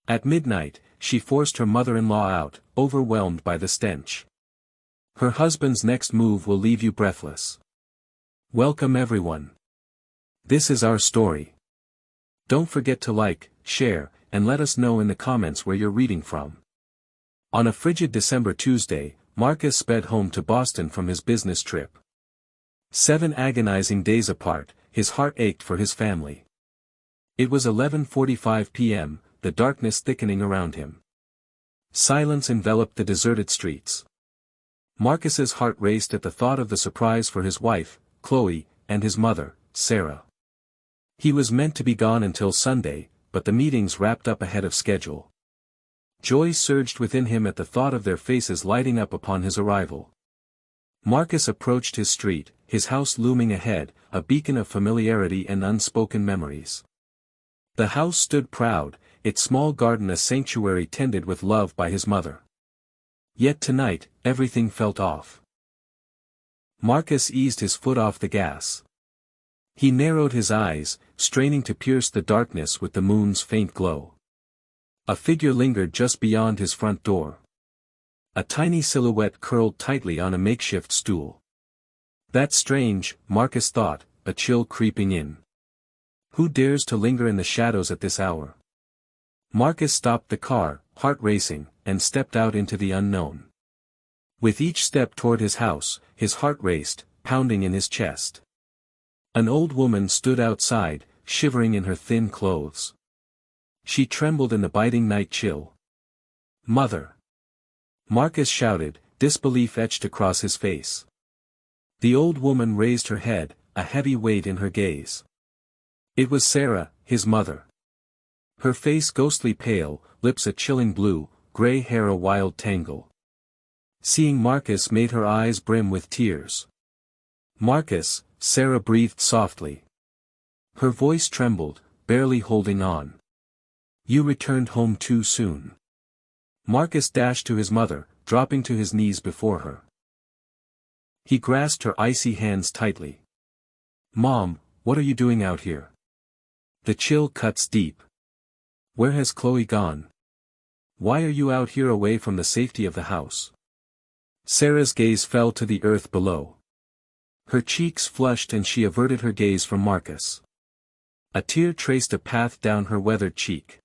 At midnight, she forced her mother-in-law out, overwhelmed by the stench. Her husband's next move will leave you breathless. Welcome everyone. This is our story. Don't forget to like, share, and let us know in the comments where you're reading from. On a frigid December Tuesday, Marcus sped home to Boston from his business trip. 7 agonizing days apart, his heart ached for his family. It was 11:45 p.m., the darkness thickening around him. Silence enveloped the deserted streets. Marcus's heart raced at the thought of the surprise for his wife, Chloe, and his mother, Sarah. He was meant to be gone until Sunday, but the meetings wrapped up ahead of schedule. Joy surged within him at the thought of their faces lighting up upon his arrival. Marcus approached his street, his house looming ahead, a beacon of familiarity and unspoken memories. The house stood proud, its small garden a sanctuary tended with love by his mother. Yet tonight, everything felt off. Marcus eased his foot off the gas. He narrowed his eyes, straining to pierce the darkness with the moon's faint glow. A figure lingered just beyond his front door. A tiny silhouette curled tightly on a makeshift stool. That's strange, Marcus thought, a chill creeping in. Who dares to linger in the shadows at this hour? Marcus stopped the car, heart racing, and stepped out into the unknown. With each step toward his house, his heart raced, pounding in his chest. An old woman stood outside, shivering in her thin clothes. She trembled in the biting night chill. "Mother!" Marcus shouted, disbelief etched across his face. The old woman raised her head, a heavy weight in her gaze. It was Sarah, his mother. Her face ghostly pale, lips a chilling blue, gray hair a wild tangle. Seeing Marcus made her eyes brim with tears. "Marcus," Sarah breathed softly. Her voice trembled, barely holding on. "You returned home too soon." Marcus dashed to his mother, dropping to his knees before her. He grasped her icy hands tightly. "Mom, what are you doing out here?" The chill cuts deep. "Where has Chloe gone? Why are you out here away from the safety of the house?" Sarah's gaze fell to the earth below. Her cheeks flushed and she averted her gaze from Marcus. A tear traced a path down her weathered cheek.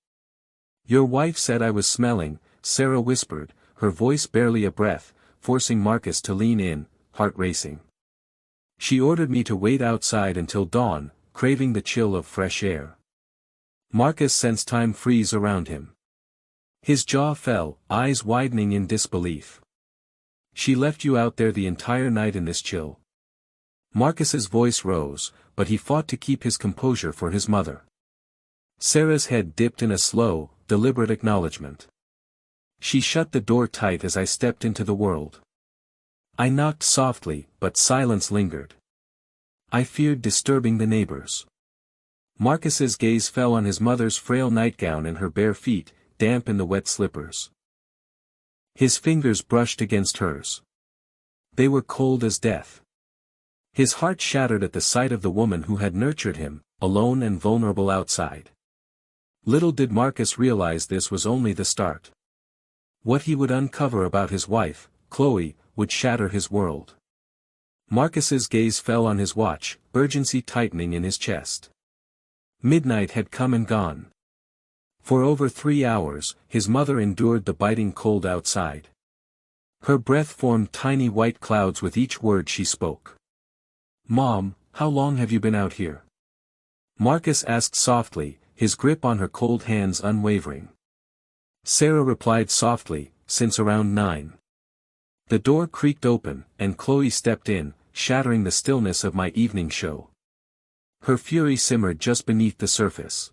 "Your wife said I was smelling," Sarah whispered, her voice barely a breath, forcing Marcus to lean in, heart racing. "She ordered me to wait outside until dawn, craving the chill of fresh air." Marcus sensed time freeze around him. His jaw fell, eyes widening in disbelief. "She left you out there the entire night in this chill?" Marcus's voice rose, but he fought to keep his composure for his mother. Sarah's head dipped in a slow, deliberate acknowledgement. "She shut the door tight as I stepped into the world. I knocked softly, but silence lingered. I feared disturbing the neighbors." Marcus's gaze fell on his mother's frail nightgown and her bare feet, damp in the wet slippers. His fingers brushed against hers. They were cold as death. His heart shattered at the sight of the woman who had nurtured him, alone and vulnerable outside. Little did Marcus realize this was only the start. What he would uncover about his wife, Chloe, would shatter his world. Marcus's gaze fell on his watch, urgency tightening in his chest. Midnight had come and gone. For over 3 hours, his mother endured the biting cold outside. Her breath formed tiny white clouds with each word she spoke. "Mom, how long have you been out here?" Marcus asked softly, his grip on her cold hands unwavering. Sarah replied softly, "Since around 9. The door creaked open, and Chloe stepped in, shattering the stillness of my evening show. Her fury simmered just beneath the surface.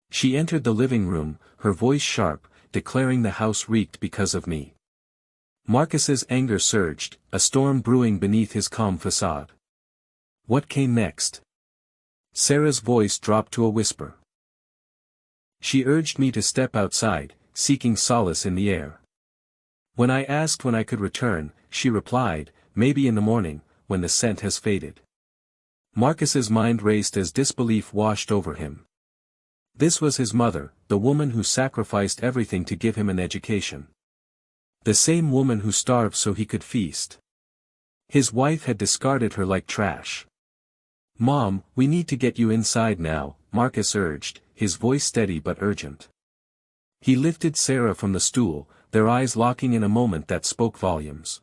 She entered the living room, her voice sharp, declaring the house reeked because of me." Marcus's anger surged, a storm brewing beneath his calm facade. What came next? Sarah's voice dropped to a whisper. "She urged me to step outside, seeking solace in the air. When I asked when I could return, she replied, maybe in the morning, when the scent has faded." Marcus's mind raced as disbelief washed over him. This was his mother, the woman who sacrificed everything to give him an education. The same woman who starved so he could feast. His wife had discarded her like trash. "Mom, we need to get you inside now," Marcus urged, his voice steady but urgent. He lifted Sarah from the stool, their eyes locking in a moment that spoke volumes.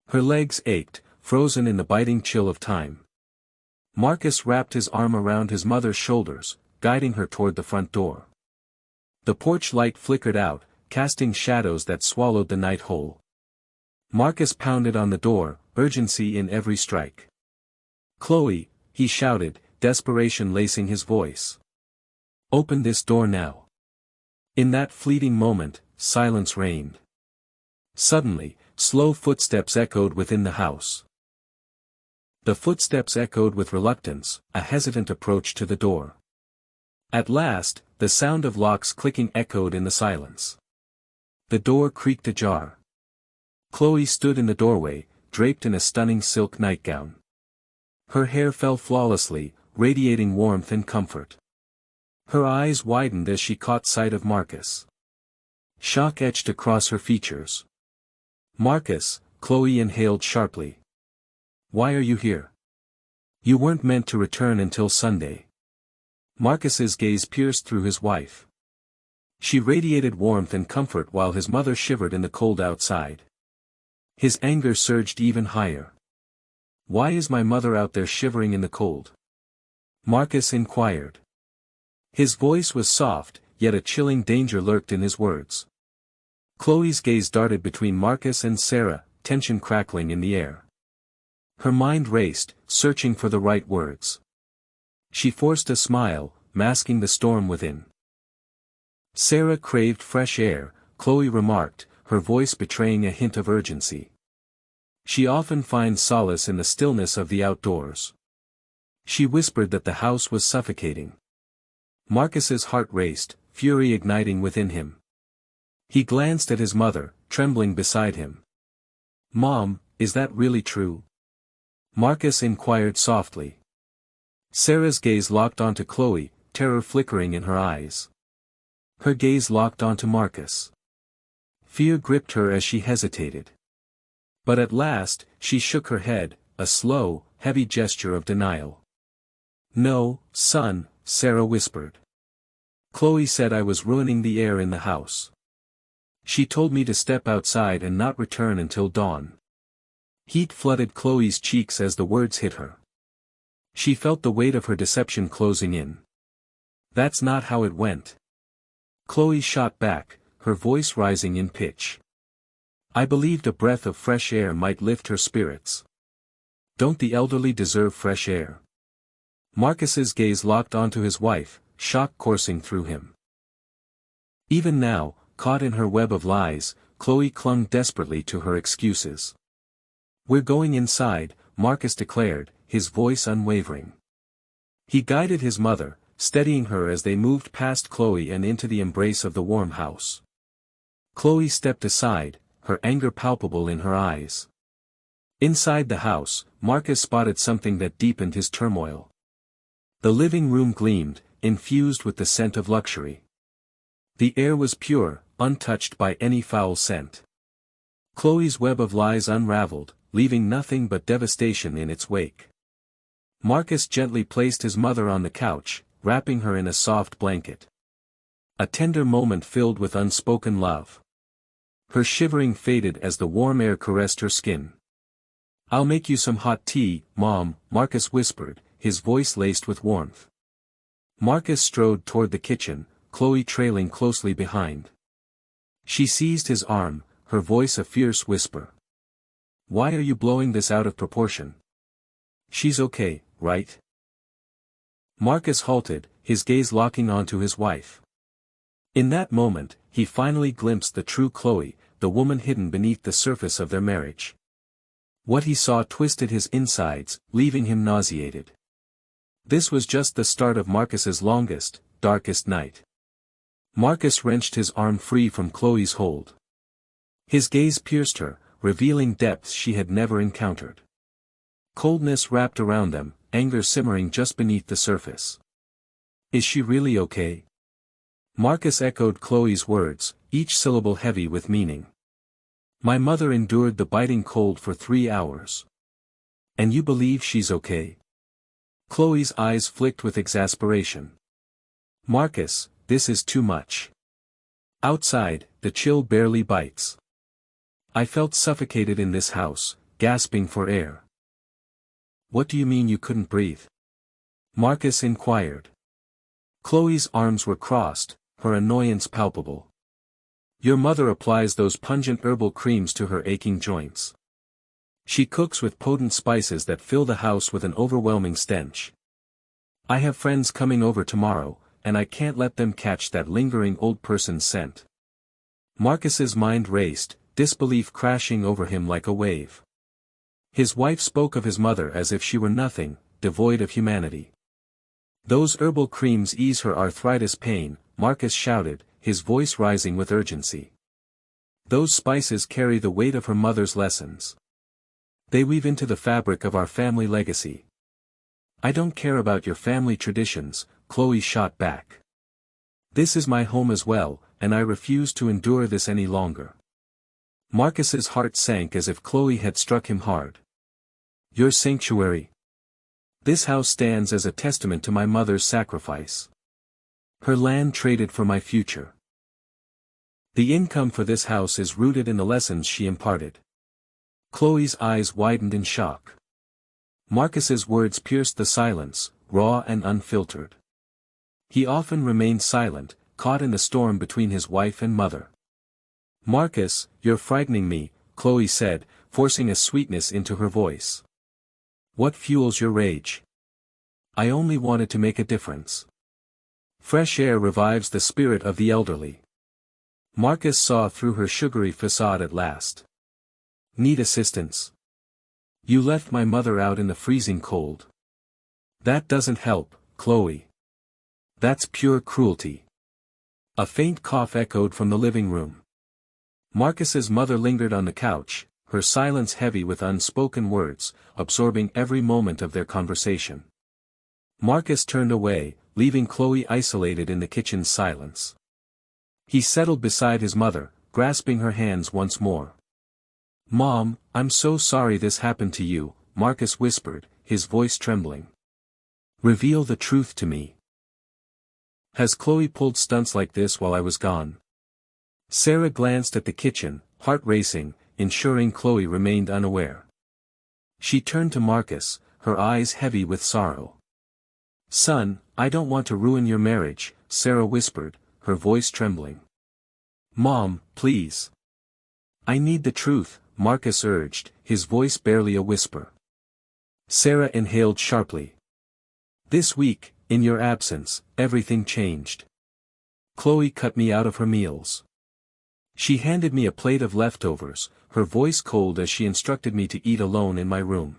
Her legs ached, frozen in the biting chill of time. Marcus wrapped his arm around his mother's shoulders, guiding her toward the front door. The porch light flickered out, casting shadows that swallowed the night whole. Marcus pounded on the door, urgency in every strike. "Chloe," he shouted, desperation lacing his voice. "Open this door now." In that fleeting moment, silence reigned. Suddenly, slow footsteps echoed within the house. The footsteps echoed with reluctance, a hesitant approach to the door. At last, the sound of locks clicking echoed in the silence. The door creaked ajar. Chloe stood in the doorway, draped in a stunning silk nightgown. Her hair fell flawlessly, radiating warmth and comfort. Her eyes widened as she caught sight of Marcus. Shock etched across her features. "Marcus," Chloe inhaled sharply. "Why are you here? You weren't meant to return until Sunday." Marcus's gaze pierced through his wife. She radiated warmth and comfort while his mother shivered in the cold outside. His anger surged even higher. "Why is my mother out there shivering in the cold?" Marcus inquired. His voice was soft, yet a chilling danger lurked in his words. Chloe's gaze darted between Marcus and Sarah, tension crackling in the air. Her mind raced, searching for the right words. She forced a smile, masking the storm within. "Sarah craved fresh air," Chloe remarked, her voice betraying a hint of urgency. "She often finds solace in the stillness of the outdoors." She whispered that the house was suffocating. Marcus's heart raced, fury igniting within him. He glanced at his mother, trembling beside him. "Mom, is that really true?" Marcus inquired softly. Sarah's gaze locked onto Chloe, terror flickering in her eyes. Her gaze locked onto Marcus. Fear gripped her as she hesitated. But at last, she shook her head, a slow, heavy gesture of denial. "No, son," Sarah whispered. "Chloe said I was ruining the air in the house. She told me to step outside and not return until dawn." Heat flooded Chloe's cheeks as the words hit her. She felt the weight of her deception closing in. "That's not how it went." Chloe shot back, her voice rising in pitch. "I believed a breath of fresh air might lift her spirits. Don't the elderly deserve fresh air?" Marcus's gaze locked onto his wife, shock coursing through him. Even now, caught in her web of lies, Chloe clung desperately to her excuses. "We're going inside," Marcus declared, his voice unwavering. He guided his mother, steadying her as they moved past Chloe and into the embrace of the warm house. Chloe stepped aside, her anger palpable in her eyes. Inside the house, Marcus spotted something that deepened his turmoil. The living room gleamed, infused with the scent of luxury. The air was pure, untouched by any foul scent. Chloe's web of lies unraveled, leaving nothing but devastation in its wake. Marcus gently placed his mother on the couch, wrapping her in a soft blanket. A tender moment filled with unspoken love. Her shivering faded as the warm air caressed her skin. "I'll make you some hot tea, Mom," Marcus whispered, his voice laced with warmth. Marcus strode toward the kitchen, Chloe trailing closely behind. She seized his arm, her voice a fierce whisper. "Why are you blowing this out of proportion? She's okay, right?" Marcus halted, his gaze locking onto his wife. In that moment, he finally glimpsed the true Chloe, the woman hidden beneath the surface of their marriage. What he saw twisted his insides, leaving him nauseated. This was just the start of Marcus's longest, darkest night. Marcus wrenched his arm free from Chloe's hold. His gaze pierced her, revealing depths she had never encountered. Coldness wrapped around them, anger simmering just beneath the surface. Is she really okay? Marcus echoed Chloe's words, each syllable heavy with meaning. My mother endured the biting cold for 3 hours. And you believe she's okay? Chloe's eyes flicked with exasperation. Marcus, this is too much. Outside, the chill barely bites. I felt suffocated in this house, gasping for air. What do you mean you couldn't breathe? Marcus inquired. Chloe's arms were crossed, her annoyance palpable. Your mother applies those pungent herbal creams to her aching joints. She cooks with potent spices that fill the house with an overwhelming stench. I have friends coming over tomorrow, and I can't let them catch that lingering old person's scent. Marcus's mind raced, disbelief crashing over him like a wave. His wife spoke of his mother as if she were nothing, devoid of humanity. Those herbal creams ease her arthritis pain, Marcus shouted, his voice rising with urgency. Those spices carry the weight of her mother's lessons. They weave into the fabric of our family legacy. I don't care about your family traditions, Chloe shot back. This is my home as well, and I refuse to endure this any longer. Marcus's heart sank as if Chloe had struck him hard. Your sanctuary. This house stands as a testament to my mother's sacrifice. Her land traded for my future. The income for this house is rooted in the lessons she imparted. Chloe's eyes widened in shock. Marcus's words pierced the silence, raw and unfiltered. He often remained silent, caught in the storm between his wife and mother. Marcus, you're frightening me, Chloe said, forcing a sweetness into her voice. What fuels your rage? I only wanted to make a difference. Fresh air revives the spirit of the elderly. Marcus saw through her sugary facade at last. Need assistance? You left my mother out in the freezing cold. That doesn't help, Chloe. That's pure cruelty. A faint cough echoed from the living room. Marcus's mother lingered on the couch, her silence heavy with unspoken words, absorbing every moment of their conversation. Marcus turned away, leaving Chloe isolated in the kitchen's silence. He settled beside his mother, grasping her hands once more. Mom, I'm so sorry this happened to you, Marcus whispered, his voice trembling. Reveal the truth to me. Has Chloe pulled stunts like this while I was gone? Sarah glanced at the kitchen, heart racing, ensuring Chloe remained unaware. She turned to Marcus, her eyes heavy with sorrow. Son, I don't want to ruin your marriage, Sarah whispered, her voice trembling. Mom, please. I need the truth, Marcus urged, his voice barely a whisper. Sarah inhaled sharply. This week, in your absence, everything changed. Chloe cut me out of her meals. She handed me a plate of leftovers, her voice cold as she instructed me to eat alone in my room.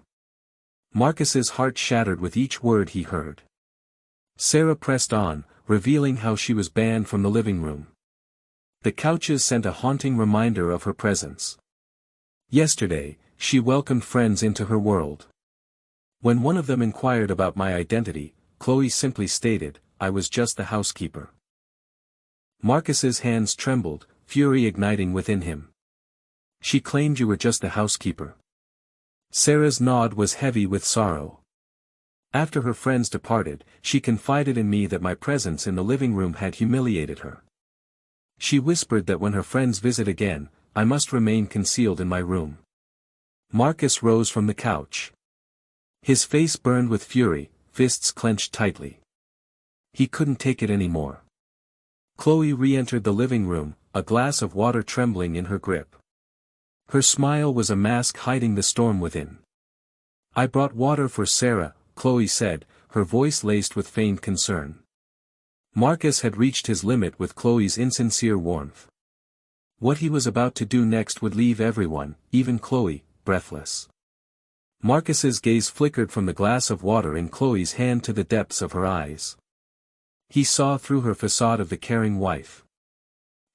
Marcus's heart shattered with each word he heard. Sarah pressed on, revealing how she was banned from the living room. The couches sent a haunting reminder of her presence. Yesterday, she welcomed friends into her world. When one of them inquired about my identity, Chloe simply stated, I was just the housekeeper. Marcus's hands trembled, fury igniting within him. She claimed you were just the housekeeper. Sarah's nod was heavy with sorrow. After her friends departed, she confided in me that my presence in the living room had humiliated her. She whispered that when her friends visit again, I must remain concealed in my room. Marcus rose from the couch. His face burned with fury, fists clenched tightly. He couldn't take it anymore. Chloe re-entered the living room, a glass of water trembling in her grip. Her smile was a mask hiding the storm within. I brought water for Sarah, Chloe said, her voice laced with feigned concern. Marcus had reached his limit with Chloe's insincere warmth. What he was about to do next would leave everyone, even Chloe, breathless. Marcus's gaze flickered from the glass of water in Chloe's hand to the depths of her eyes. He saw through her facade of the caring wife.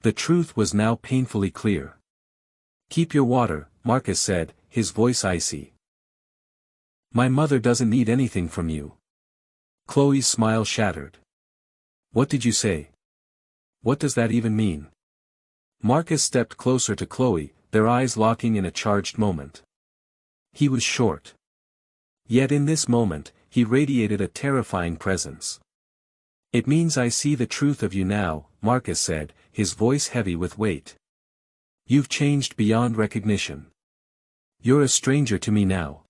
The truth was now painfully clear. Keep your water, Marcus said, his voice icy. My mother doesn't need anything from you. Chloe's smile shattered. What did you say? What does that even mean? Marcus stepped closer to Chloe, their eyes locking in a charged moment. He was short. Yet in this moment, he radiated a terrifying presence. It means I see the truth of you now, Marcus said, his voice heavy with weight. You've changed beyond recognition. You're a stranger to me now.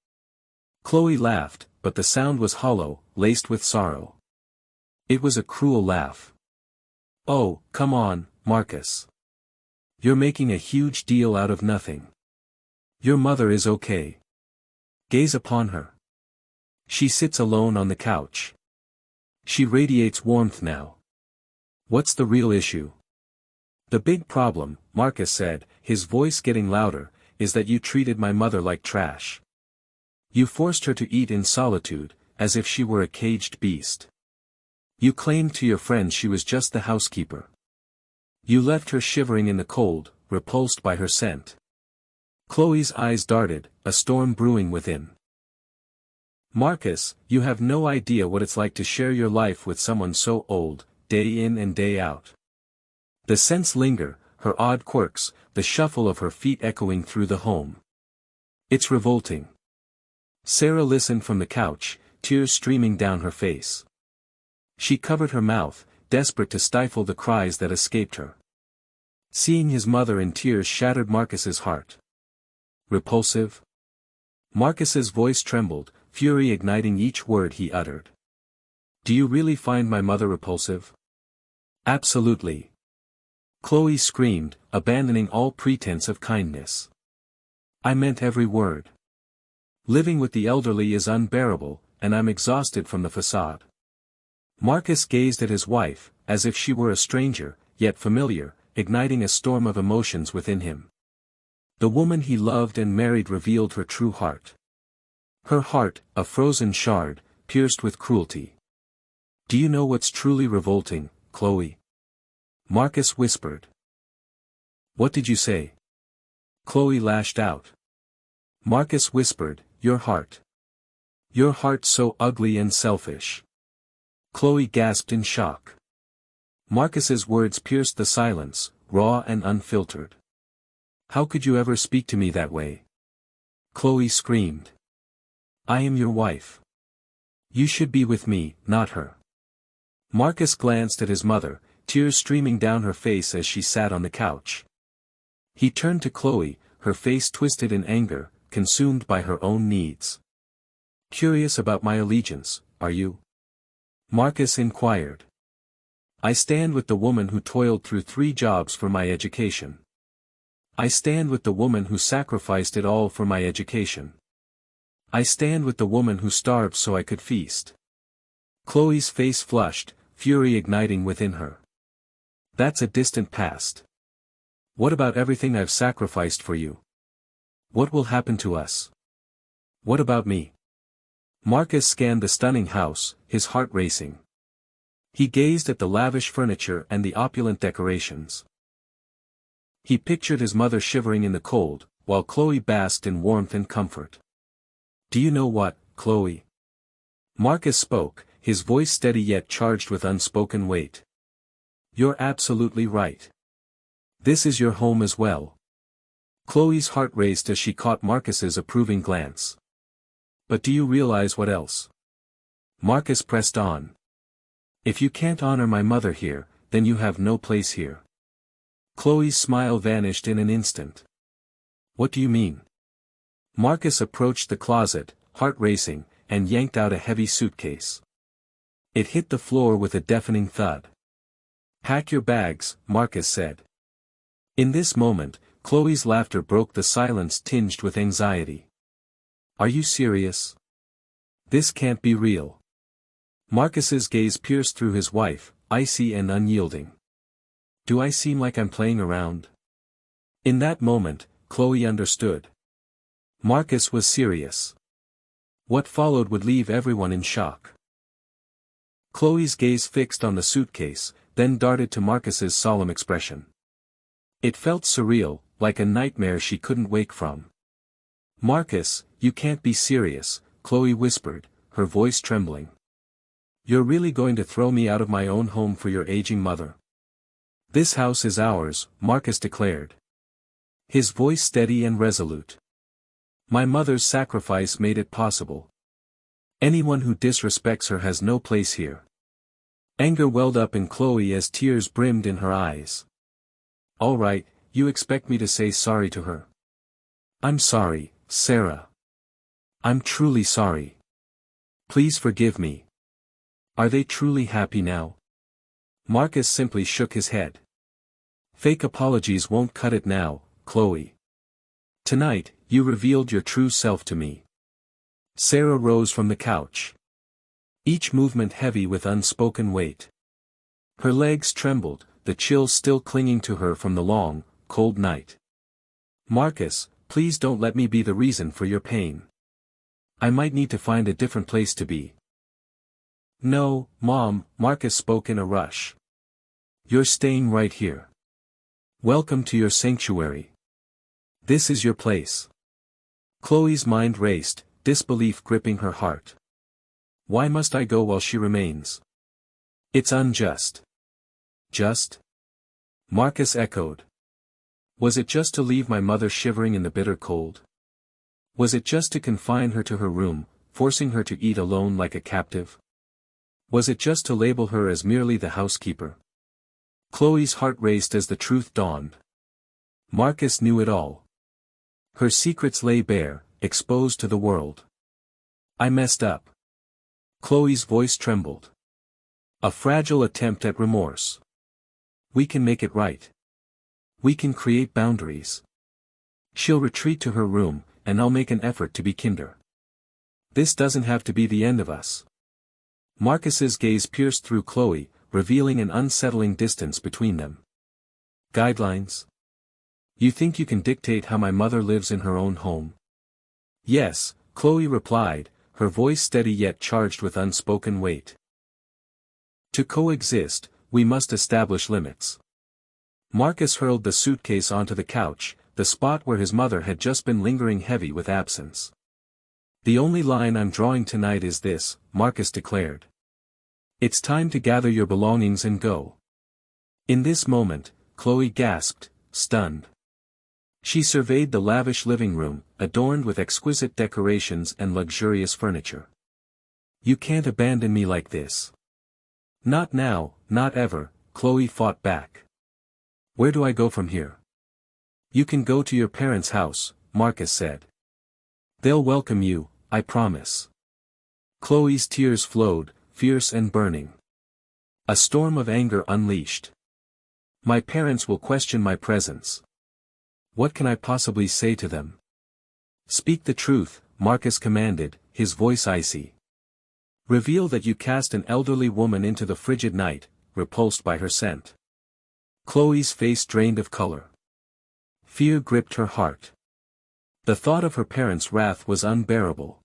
Chloe laughed, but the sound was hollow, laced with sorrow. It was a cruel laugh. Oh, come on, Marcus. You're making a huge deal out of nothing. Your mother is okay. Gaze upon her. She sits alone on the couch. She radiates warmth now. What's the real issue? The big problem, Marcus said, his voice getting louder, is that you treated my mother like trash. You forced her to eat in solitude, as if she were a caged beast. You claimed to your friends she was just the housekeeper. You left her shivering in the cold, repulsed by her scent. Chloe's eyes darted, a storm brewing within. Marcus, you have no idea what it's like to share your life with someone so old, day in and day out. The scents linger, her odd quirks, the shuffle of her feet echoing through the home. It's revolting. Sarah listened from the couch, tears streaming down her face. She covered her mouth, desperate to stifle the cries that escaped her. Seeing his mother in tears shattered Marcus's heart. Repulsive? Marcus's voice trembled, fury igniting each word he uttered. Do you really find my mother repulsive? Absolutely. Chloe screamed, abandoning all pretense of kindness. I meant every word. Living with the elderly is unbearable, and I'm exhausted from the facade. Marcus gazed at his wife, as if she were a stranger, yet familiar, igniting a storm of emotions within him. The woman he loved and married revealed her true heart. Her heart, a frozen shard, pierced with cruelty. Do you know what's truly revolting, Chloe? Marcus whispered. What did you say? Chloe lashed out. Marcus whispered, your heart. Your heart so ugly and selfish. Chloe gasped in shock. Marcus's words pierced the silence, raw and unfiltered. How could you ever speak to me that way? Chloe screamed. I am your wife. You should be with me, not her. Marcus glanced at his mother, tears streaming down her face as she sat on the couch. He turned to Chloe, her face twisted in anger, consumed by her own needs. Curious about my allegiance, are you? Marcus inquired. I stand with the woman who toiled through 3 jobs for my education. I stand with the woman who sacrificed it all for my education. I stand with the woman who starved so I could feast. Chloe's face flushed, fury igniting within her. That's a distant past. What about everything I've sacrificed for you? What will happen to us? What about me? Marcus scanned the stunning house, his heart racing. He gazed at the lavish furniture and the opulent decorations. He pictured his mother shivering in the cold, while Chloe basked in warmth and comfort. Do you know what, Chloe? Marcus spoke, his voice steady yet charged with unspoken weight. You're absolutely right. This is your home as well. Chloe's heart raced as she caught Marcus's approving glance. But do you realize what else? Marcus pressed on. If you can't honor my mother here, then you have no place here. Chloe's smile vanished in an instant. What do you mean? Marcus approached the closet, heart racing, and yanked out a heavy suitcase. It hit the floor with a deafening thud. Pack your bags, Marcus said. In this moment, Chloe's laughter broke the silence tinged with anxiety. Are you serious? This can't be real. Marcus's gaze pierced through his wife, icy and unyielding. Do I seem like I'm playing around? In that moment, Chloe understood. Marcus was serious. What followed would leave everyone in shock. Chloe's gaze fixed on the suitcase, then darted to Marcus's solemn expression. It felt surreal, like a nightmare she couldn't wake from. Marcus, you can't be serious, Chloe whispered, her voice trembling. You're really going to throw me out of my own home for your aging mother? This house is ours, Marcus declared. His voice steady and resolute. My mother's sacrifice made it possible. Anyone who disrespects her has no place here. Anger welled up in Chloe as tears brimmed in her eyes. All right, you expect me to say sorry to her? I'm sorry, Sarah. I'm truly sorry. Please forgive me. Are they truly happy now? Marcus simply shook his head. Fake apologies won't cut it now, Chloe. Tonight, you revealed your true self to me. Sarah rose from the couch. Each movement heavy with unspoken weight. Her legs trembled, the chills still clinging to her from the long, cold night. Marcus, please don't let me be the reason for your pain. I might need to find a different place to be. No, Mom, Marcus spoke in a rush. You're staying right here. Welcome to your sanctuary. This is your place. Chloe's mind raced, disbelief gripping her heart. Why must I go while she remains? It's unjust. Just? Marcus echoed. Was it just to leave my mother shivering in the bitter cold? Was it just to confine her to her room, forcing her to eat alone like a captive? Was it just to label her as merely the housekeeper? Chloe's heart raced as the truth dawned. Marcus knew it all. Her secrets lay bare, exposed to the world. I messed up. Chloe's voice trembled. A fragile attempt at remorse. We can make it right. We can create boundaries. She'll retreat to her room, and I'll make an effort to be kinder. This doesn't have to be the end of us. Marcus's gaze pierced through Chloe, revealing an unsettling distance between them. Guidelines? You think you can dictate how my mother lives in her own home? Yes, Chloe replied, her voice steady yet charged with unspoken weight. To coexist, we must establish limits. Marcus hurled the suitcase onto the couch, the spot where his mother had just been lingering heavy with absence. The only line I'm drawing tonight is this, Marcus declared. It's time to gather your belongings and go. In this moment, Chloe gasped, stunned. She surveyed the lavish living room, adorned with exquisite decorations and luxurious furniture. You can't abandon me like this. Not now, not ever, Chloe fought back. Where do I go from here? You can go to your parents' house, Marcus said. They'll welcome you, I promise. Chloe's tears flowed, fierce and burning. A storm of anger unleashed. My parents will question my presence. What can I possibly say to them? Speak the truth, Marcus commanded, his voice icy. Reveal that you cast an elderly woman into the frigid night, repulsed by her scent. Chloe's face drained of color. Fear gripped her heart. The thought of her parents' wrath was unbearable.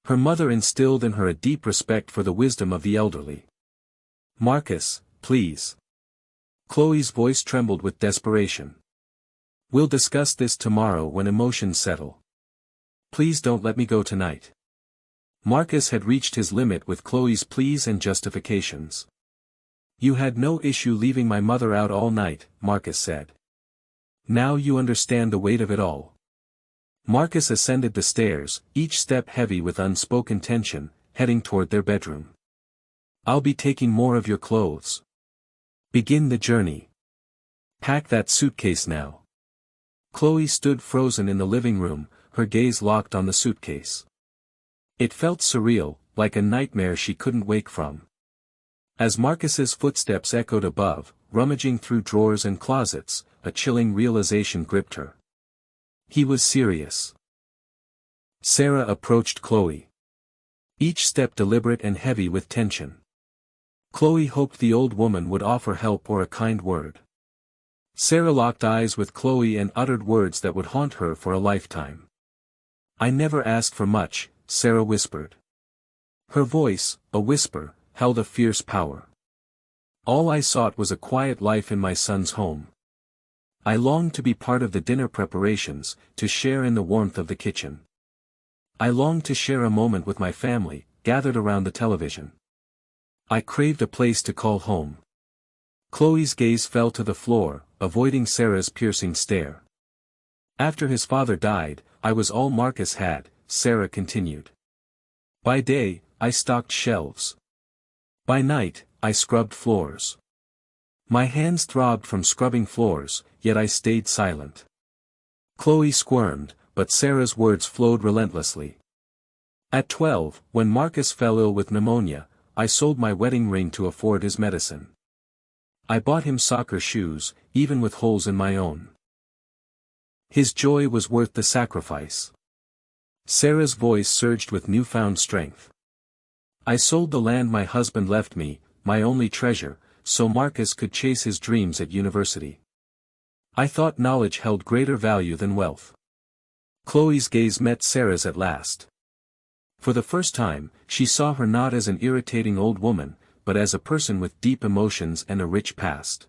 Her mother instilled in her a deep respect for the wisdom of the elderly. Marcus, please. Chloe's voice trembled with desperation. We'll discuss this tomorrow when emotions settle. Please don't let me go tonight. Marcus had reached his limit with Chloe's pleas and justifications. You had no issue leaving my mother out all night, Marcus said. Now you understand the weight of it all. Marcus ascended the stairs, each step heavy with unspoken tension, heading toward their bedroom. I'll be taking more of your clothes. Begin the journey. Pack that suitcase now. Chloe stood frozen in the living room, her gaze locked on the suitcase. It felt surreal, like a nightmare she couldn't wake from. As Marcus's footsteps echoed above, rummaging through drawers and closets, a chilling realization gripped her. He was serious. Sarah approached Chloe. Each step deliberate and heavy with tension. Chloe hoped the old woman would offer help or a kind word. Sarah locked eyes with Chloe and uttered words that would haunt her for a lifetime. I never asked for much, Sarah whispered. Her voice, a whisper, held a fierce power. All I sought was a quiet life in my son's home. I longed to be part of the dinner preparations, to share in the warmth of the kitchen. I longed to share a moment with my family, gathered around the television. I craved a place to call home. Chloe's gaze fell to the floor, avoiding Sarah's piercing stare. After his father died, I was all Marcus had, Sarah continued. By day, I stocked shelves. By night, I scrubbed floors. My hands throbbed from scrubbing floors, yet I stayed silent. Chloe squirmed, but Sarah's words flowed relentlessly. At 12, when Marcus fell ill with pneumonia, I sold my wedding ring to afford his medicine. I bought him soccer shoes, even with holes in my own. His joy was worth the sacrifice. Sarah's voice surged with newfound strength. I sold the land my husband left me, my only treasure, so Marcus could chase his dreams at university. I thought knowledge held greater value than wealth. Chloe's gaze met Sarah's at last. For the first time, she saw her not as an irritating old woman, but as a person with deep emotions and a rich past.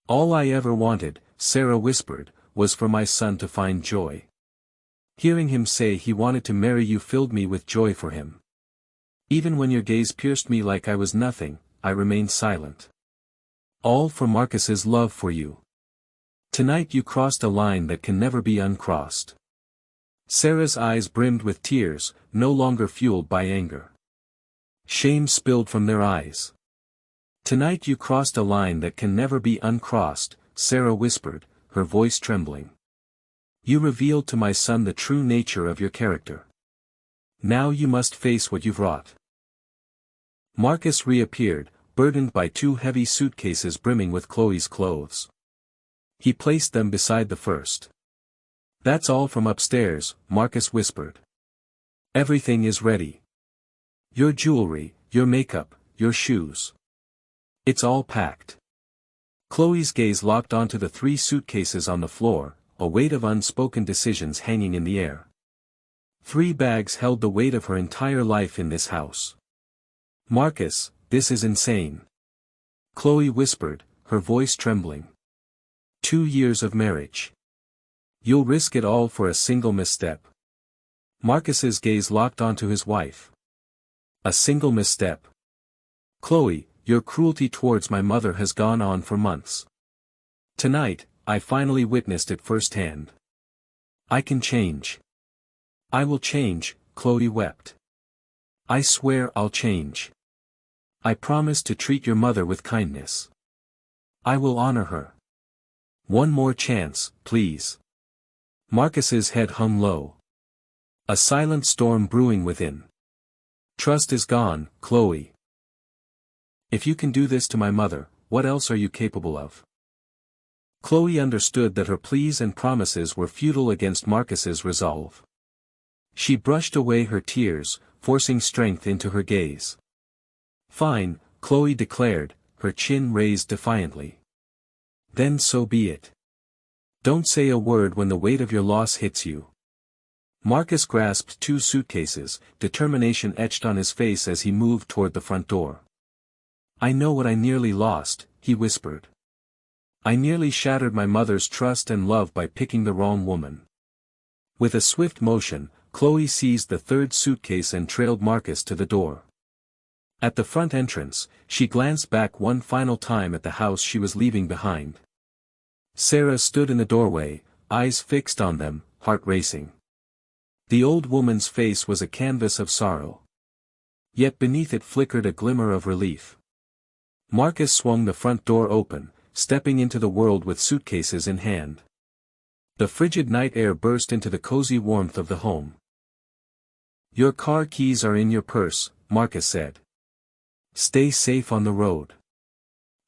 All I ever wanted, Sarah whispered, was for my son to find joy. Hearing him say he wanted to marry you filled me with joy for him. Even when your gaze pierced me like I was nothing, I remained silent. All for Marcus's love for you. Tonight you crossed a line that can never be uncrossed. Sarah's eyes brimmed with tears, no longer fueled by anger. Shame spilled from their eyes. Tonight you crossed a line that can never be uncrossed, Sarah whispered, her voice trembling. You revealed to my son the true nature of your character. Now you must face what you've wrought. Marcus reappeared, burdened by 2 heavy suitcases brimming with Chloe's clothes. He placed them beside the first. That's all from upstairs, Marcus whispered. Everything is ready. Your jewelry, your makeup, your shoes. It's all packed. Chloe's gaze locked onto the 3 suitcases on the floor, a weight of unspoken decisions hanging in the air. 3 bags held the weight of her entire life in this house. Marcus, this is insane. Chloe whispered, her voice trembling. 2 years of marriage. You'll risk it all for a single misstep. Marcus's gaze locked onto his wife. A single misstep. Chloe, your cruelty towards my mother has gone on for months. Tonight, I finally witnessed it firsthand. I can change. I will change, Chloe wept. I swear I'll change. I promise to treat your mother with kindness. I will honor her. One more chance, please. Marcus's head hung low. A silent storm brewing within. Trust is gone, Chloe. If you can do this to my mother, what else are you capable of? Chloe understood that her pleas and promises were futile against Marcus's resolve. She brushed away her tears, forcing strength into her gaze. Fine, Chloe declared, her chin raised defiantly. Then so be it. Don't say a word when the weight of your loss hits you. Marcus grasped 2 suitcases, determination etched on his face as he moved toward the front door. I know what I nearly lost, he whispered. I nearly shattered my mother's trust and love by picking the wrong woman. With a swift motion, Chloe seized the 3rd suitcase and trailed Marcus to the door. At the front entrance, she glanced back one final time at the house she was leaving behind. Sarah stood in the doorway, eyes fixed on them, heart racing. The old woman's face was a canvas of sorrow. Yet beneath it flickered a glimmer of relief. Marcus swung the front door open, stepping into the world with suitcases in hand. The frigid night air burst into the cozy warmth of the home. Your car keys are in your purse, Marcus said. Stay safe on the road.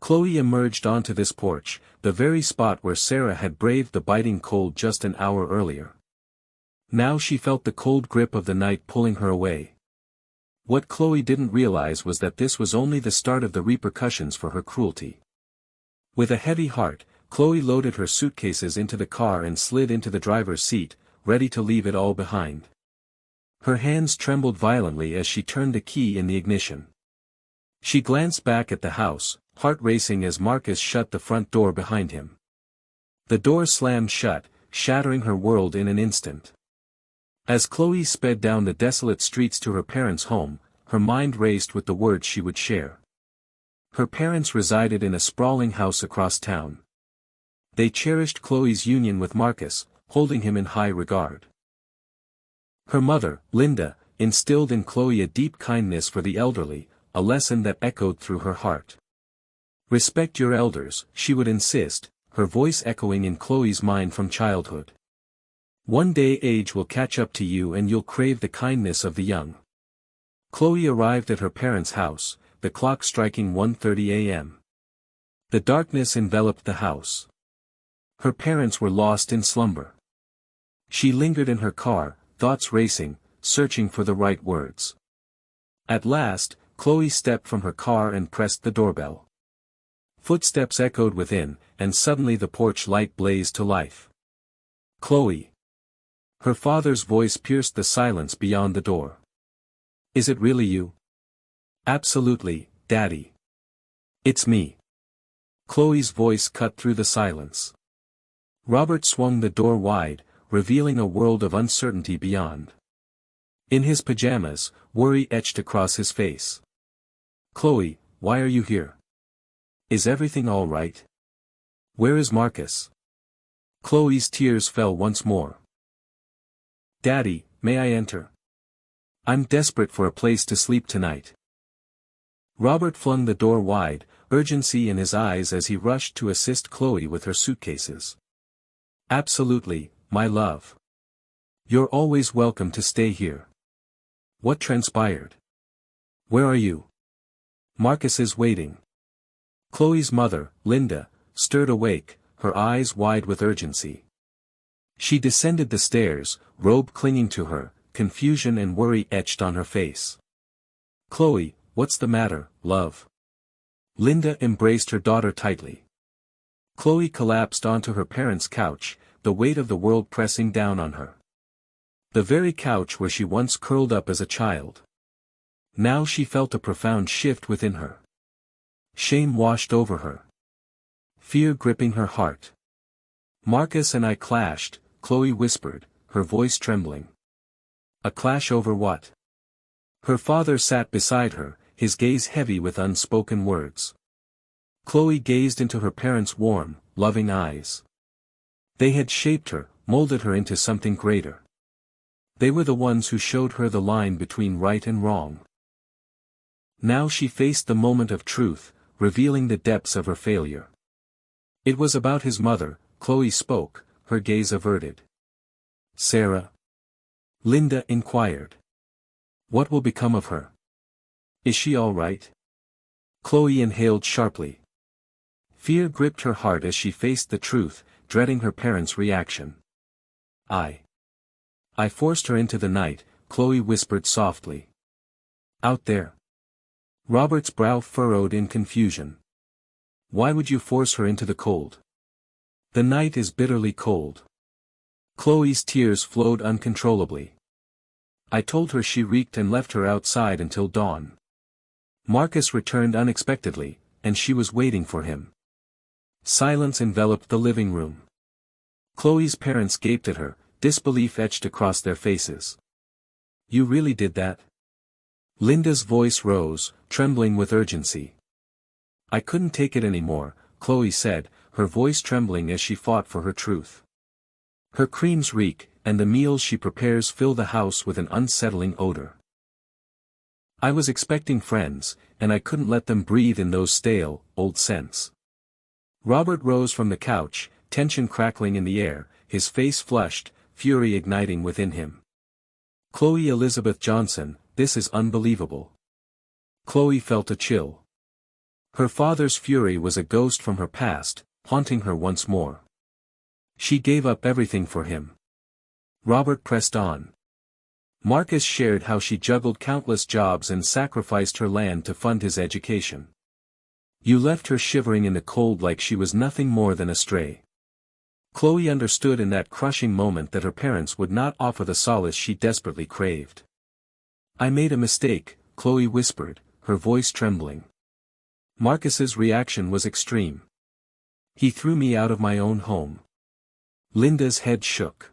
Chloe emerged onto this porch, the very spot where Sarah had braved the biting cold just an hour earlier. Now she felt the cold grip of the night pulling her away. What Chloe didn't realize was that this was only the start of the repercussions for her cruelty. With a heavy heart, Chloe loaded her suitcases into the car and slid into the driver's seat, ready to leave it all behind. Her hands trembled violently as she turned the key in the ignition. She glanced back at the house, heart racing as Marcus shut the front door behind him. The door slammed shut, shattering her world in an instant. As Chloe sped down the desolate streets to her parents' home, her mind raced with the words she would share. Her parents resided in a sprawling house across town. They cherished Chloe's union with Marcus, holding him in high regard. Her mother, Linda, instilled in Chloe a deep kindness for the elderly, a lesson that echoed through her heart. "Respect your elders," she would insist, her voice echoing in Chloe's mind from childhood. "One day age will catch up to you and you'll crave the kindness of the young." Chloe arrived at her parents' house, the clock striking 1:30 a.m. The darkness enveloped the house. Her parents were lost in slumber. She lingered in her car, thoughts racing, searching for the right words. At last, Chloe stepped from her car and pressed the doorbell. Footsteps echoed within, and suddenly the porch light blazed to life. "Chloe." Her father's voice pierced the silence beyond the door. "Is it really you?" "Absolutely, Daddy. It's me." Chloe's voice cut through the silence. Robert swung the door wide, revealing a world of uncertainty beyond. In his pajamas, worry etched across his face. "Chloe, why are you here? Is everything all right? Where is Marcus?" Chloe's tears fell once more. "Daddy, may I enter? I'm desperate for a place to sleep tonight." Robert flung the door wide, urgency in his eyes as he rushed to assist Chloe with her suitcases. "Absolutely, my love. You're always welcome to stay here." "What transpired? Where are you?" "Marcus is waiting." Chloe's mother, Linda, stirred awake, her eyes wide with urgency. She descended the stairs, robe clinging to her, confusion and worry etched on her face. "Chloe, what's the matter, love?" Linda embraced her daughter tightly. Chloe collapsed onto her parents' couch, the weight of the world pressing down on her. The very couch where she once curled up as a child. Now she felt a profound shift within her. Shame washed over her. Fear gripping her heart. "Marcus and I clashed," Chloe whispered, her voice trembling. "A clash over what?" Her father sat beside her, his gaze heavy with unspoken words. Chloe gazed into her parents' warm, loving eyes. They had shaped her, molded her into something greater. They were the ones who showed her the line between right and wrong. Now she faced the moment of truth, revealing the depths of her failure. It was about his mother. Chloe spoke, her gaze averted. "Sarah?" Linda inquired. "What will become of her? Is she all right?" Chloe inhaled sharply. Fear gripped her heart as she faced the truth, dreading her parents' reaction. I forced her into the night," Chloe whispered softly. "Out there?" Robert's brow furrowed in confusion. "Why would you force her into the cold? The night is bitterly cold." Chloe's tears flowed uncontrollably. "I told her she reeked and left her outside until dawn. Marcus returned unexpectedly, and she was waiting for him." Silence enveloped the living room. Chloe's parents gaped at her, disbelief etched across their faces. "You really did that?" Linda's voice rose, trembling with urgency. "I couldn't take it anymore," Chloe said, her voice trembling as she fought for her truth. "Her creams reek, and the meals she prepares fill the house with an unsettling odor. I was expecting friends, and I couldn't let them breathe in those stale, old scents." Robert rose from the couch, tension crackling in the air, his face flushed, fury igniting within him. "Chloe Elizabeth Johnson, this is unbelievable." Chloe felt a chill. Her father's fury was a ghost from her past, haunting her once more. She gave up everything for him. Robert pressed on. Marcus shared how she juggled countless jobs and sacrificed her land to fund his education. "You left her shivering in the cold like she was nothing more than a stray." Chloe understood in that crushing moment that her parents would not offer the solace she desperately craved. "I made a mistake," Chloe whispered, her voice trembling. "Marcus's reaction was extreme. He threw me out of my own home." Linda's head shook.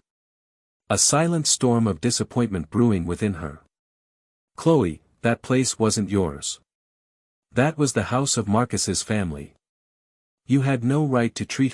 A silent storm of disappointment brewing within her. "Chloe, that place wasn't yours. That was the house of Marcus's family. You had no right to treat her